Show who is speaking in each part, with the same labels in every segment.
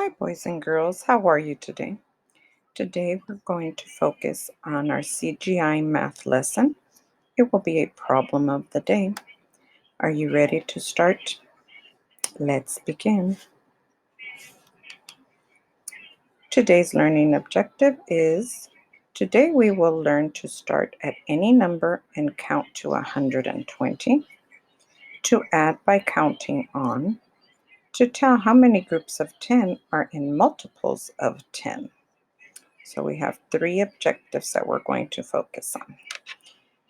Speaker 1: Hi, boys and girls. How are you today? Today we're going to focus on our CGI math lesson. It will be a problem of the day. Are you ready to start? Let's begin. Today's learning objective is today we will learn to start at any number and count to 120, to add by counting on, to tell how many groups of 10 are in multiples of 10. So we have 3 objectives that we're going to focus on.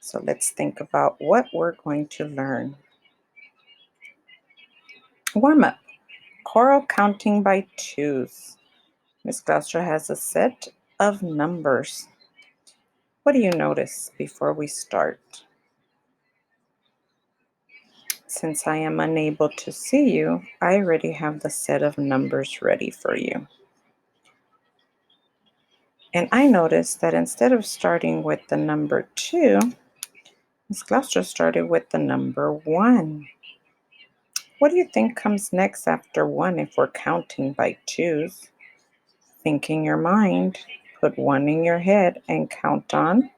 Speaker 1: So let's think about what we're going to learn. Warm up. Choral counting by twos. Miss Glaustra has a set of numbers. What do you notice before we start? Since I am unable to see you, I already have the set of numbers ready for you. And I noticed that instead of starting with the number 2, Miss Glaustra started with the number 1. What do you think comes next after 1 if we're counting by twos? Think in your mind, put 1 in your head and count on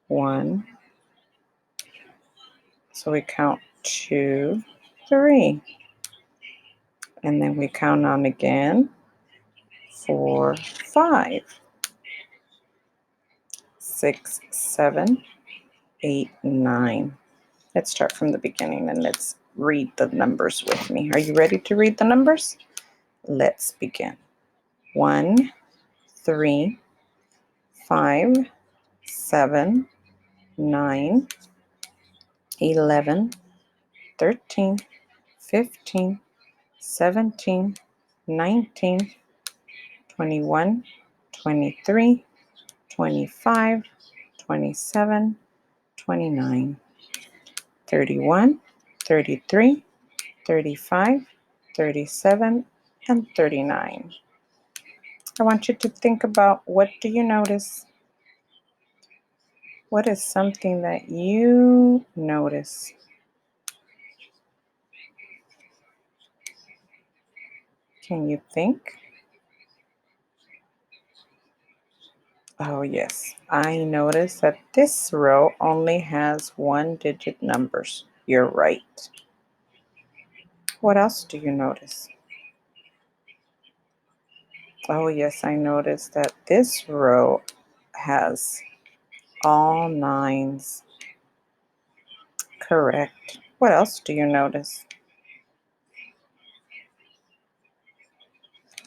Speaker 1: 1. So we count 2, 3. And then we count on again 4, 5, 6, 7, 8, 9. Let's start from the beginning and let's read the numbers with me. Are you ready to read the numbers? Let's begin. 1, 3, 5, 7, 9, 11, 13, 15, 17, 19, 21, 23, 25, 27, 29, 31, 33, 35, 37, and 39. I want you to think about, what do you notice? What is something that you notice? Can you think? Oh yes, I noticed that this row only has 1-digit numbers. You're right. What else do you notice? Oh yes, I noticed that this row has all 9s. Correct. What else do you notice?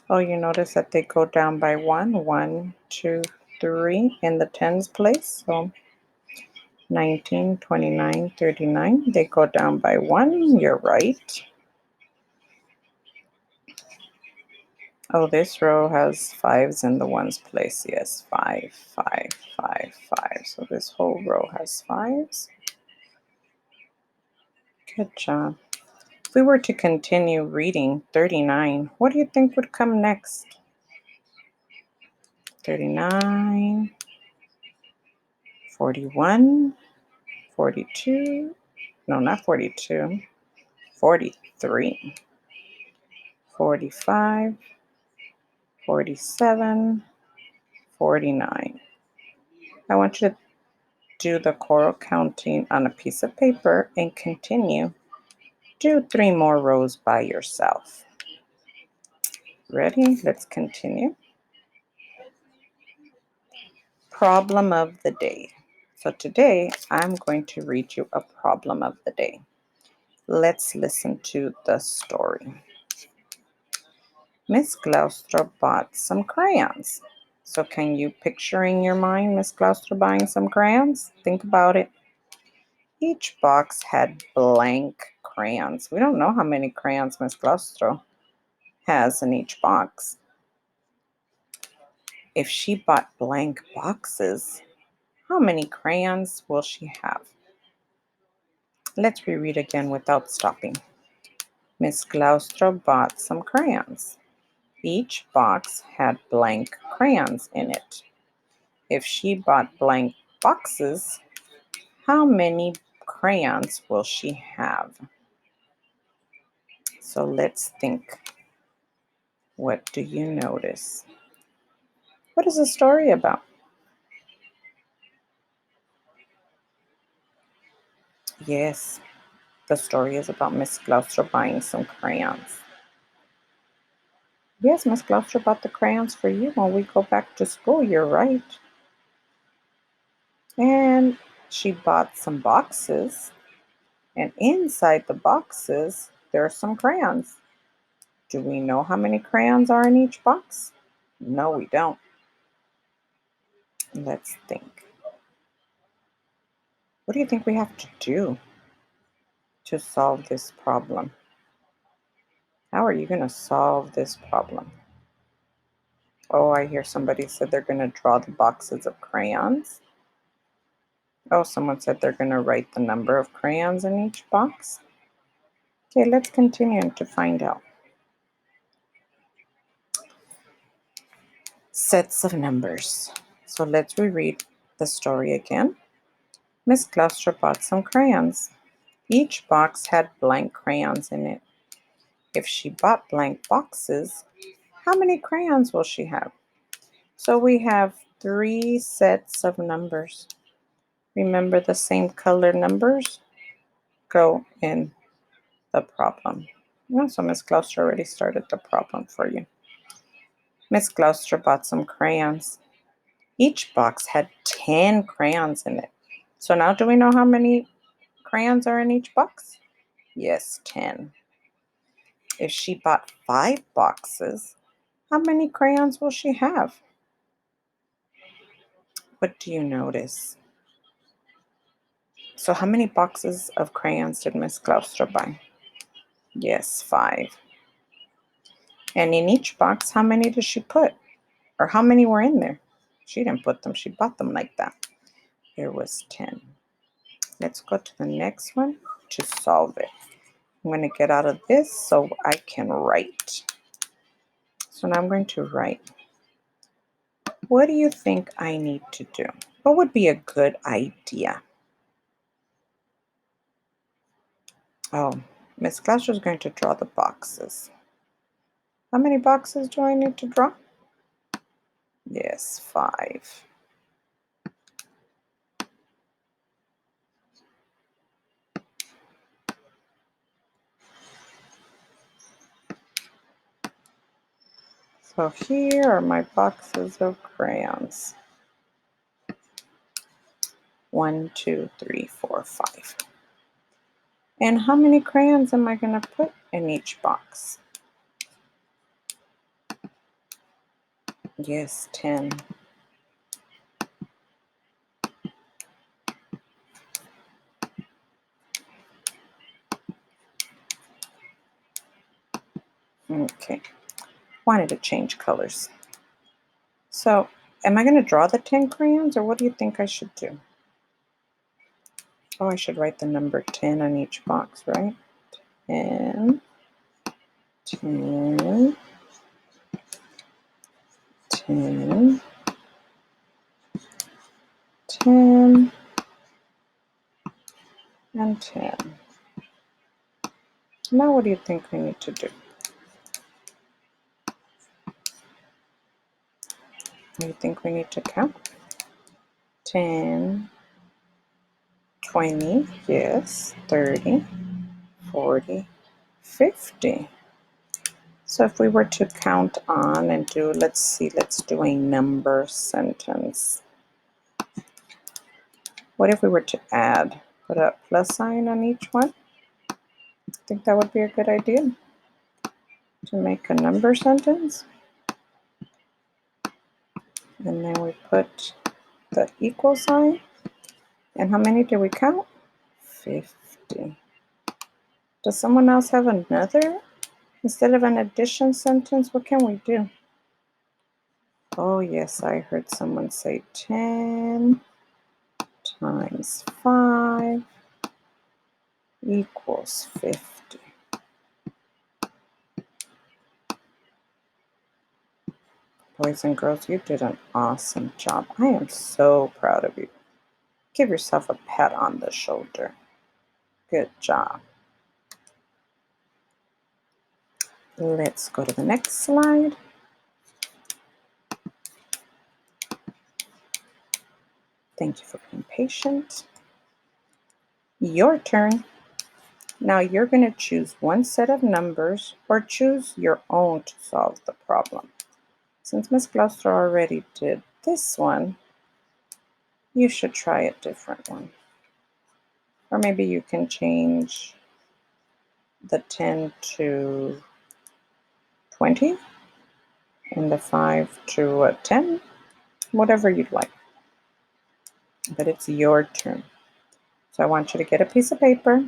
Speaker 1: Oh, you notice that they go down by 1. 1, 2, 3 in the tens place. So 19, 29, 39. They go down by 1. You're right. Oh, this row has 5s in the ones place. Yes, 5, 5, 5, 5. So this whole row has 5s. Good job. If we were to continue reading 39, what do you think would come next? 39, 41, 42. No, not 42. 43, 45, 47, 49. I want you to do the choral counting on a piece of paper and continue. Do 3 more rows by yourself. Ready? Let's continue. Problem of the day. So today I'm going to read you a problem of the day. Let's listen to the story. Miss Glaustra bought some crayons. So can you picture in your mind Miss Glaustra buying some crayons? Think about it. Each box had blank crayons. We don't know how many crayons Miss Glaustra has in each box. If she bought blank boxes, how many crayons will she have? Let's reread again without stopping. Miss Glaustra bought some crayons. Each box had blank crayons in it. If she bought blank boxes, how many crayons will she have? So let's think. What do you notice? What is the story about? Yes, the story is about Miss Gloucester buying some crayons. Yes, Miss Gloucester bought the crayons for you when we go back to school. You're right. And she bought some boxes, and inside the boxes, there are some crayons. Do we know how many crayons are in each box? No, we don't. Let's think. What do you think we have to do to solve this problem? How are you going to solve this problem? Oh, I hear somebody said they're going to draw the boxes of crayons. Oh, someone said they're going to write the number of crayons in each box. Okay, let's continue to find out. Sets of numbers. So let's reread the story again. Miss Gloucester bought some crayons. Each box had blank crayons in it. If she bought blank boxes, how many crayons will she have? So we have 3 sets of numbers. Remember the same color numbers go in the problem. Yeah, so Miss Gloucester already started the problem for you. Miss Gloucester bought some crayons. Each box had 10 crayons in it. So now do we know how many crayons are in each box? Yes, 10. If she bought 5 boxes, how many crayons will she have? What do you notice? So how many boxes of crayons did Miss Gloucester buy? Yes, 5. And in each box, how many did she put? Or how many were in there? She didn't put them. She bought them like that. There was 10. Let's go to the next one to solve it. I'm going to get out of this so I can write. So now I'm going to write. What do you think I need to do? What would be a good idea? Oh, Miss Gloucester is going to draw the boxes. How many boxes do I need to draw? Yes, 5. So here are my boxes of crayons. 1, 2, 3, 4, 5. And how many crayons am I going to put in each box? Yes, 10. Okay, wanted to change colors. So, am I going to draw the 10 crayons, or what do you think I should do? Oh, I should write the number 10 on each box, right? 10, 10, 10, 10, and 10. Now what do you think we need to do? Do you think we need to count? 10, 20, yes, 30, 40, 50. So if we were to count on and do, let's do a number sentence. What if we were to add? Put a plus sign on each one? I think that would be a good idea to make a number sentence. And then we put the equal sign. And how many did we count? 50. Does someone else have another? Instead of an addition sentence, what can we do? Oh, yes, I heard someone say 10 times 5 equals 50. Boys and girls, you did an awesome job. I am so proud of you. Give yourself a pat on the shoulder. Good job. Let's go to the next slide. Thank you for being patient. Your turn. Now you're going to choose one set of numbers or choose your own to solve the problem. Since Miss Gloucester already did this one, you should try a different one. Or maybe you can change the 10 to 20 and the 5 to a 10, whatever you'd like. But it's your turn. So I want you to get a piece of paper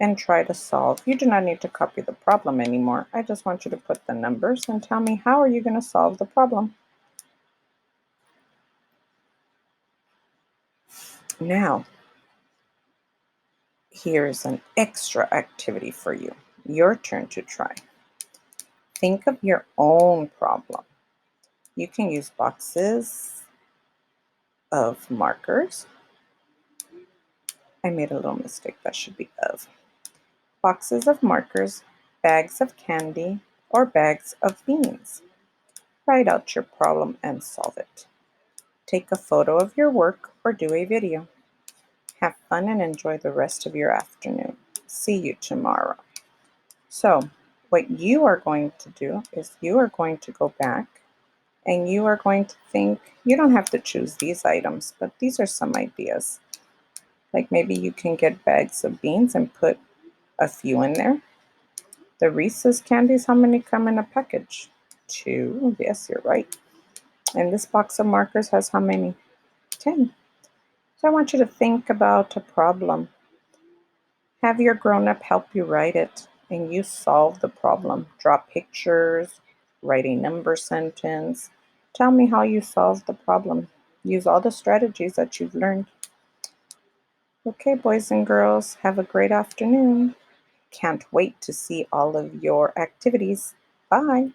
Speaker 1: and try to solve. You do not need to copy the problem anymore. I just want you to put the numbers and tell me how are you going to solve the problem. Now, here's an extra activity for you. Your turn to try. Think of your own problem. You can use boxes of markers. I made a little mistake. That should be of. Boxes of markers, bags of candy, or bags of beans. Write out your problem and solve it. Take a photo of your work or do a video. Have fun and enjoy the rest of your afternoon. See you tomorrow. So, what you are going to do is you are going to go back and you are going to think, you don't have to choose these items, but these are some ideas. Like maybe you can get bags of beans and put a few in there. The Reese's candies, how many come in a package? 2. Yes, you're right. And this box of markers has how many? 10. So I want you to think about a problem. Have your grown-up help you write it, and you solve the problem. Draw pictures, write a number sentence. Tell me how you solved the problem. Use all the strategies that you've learned. Okay, boys and girls, have a great afternoon. Can't wait to see all of your activities. Bye.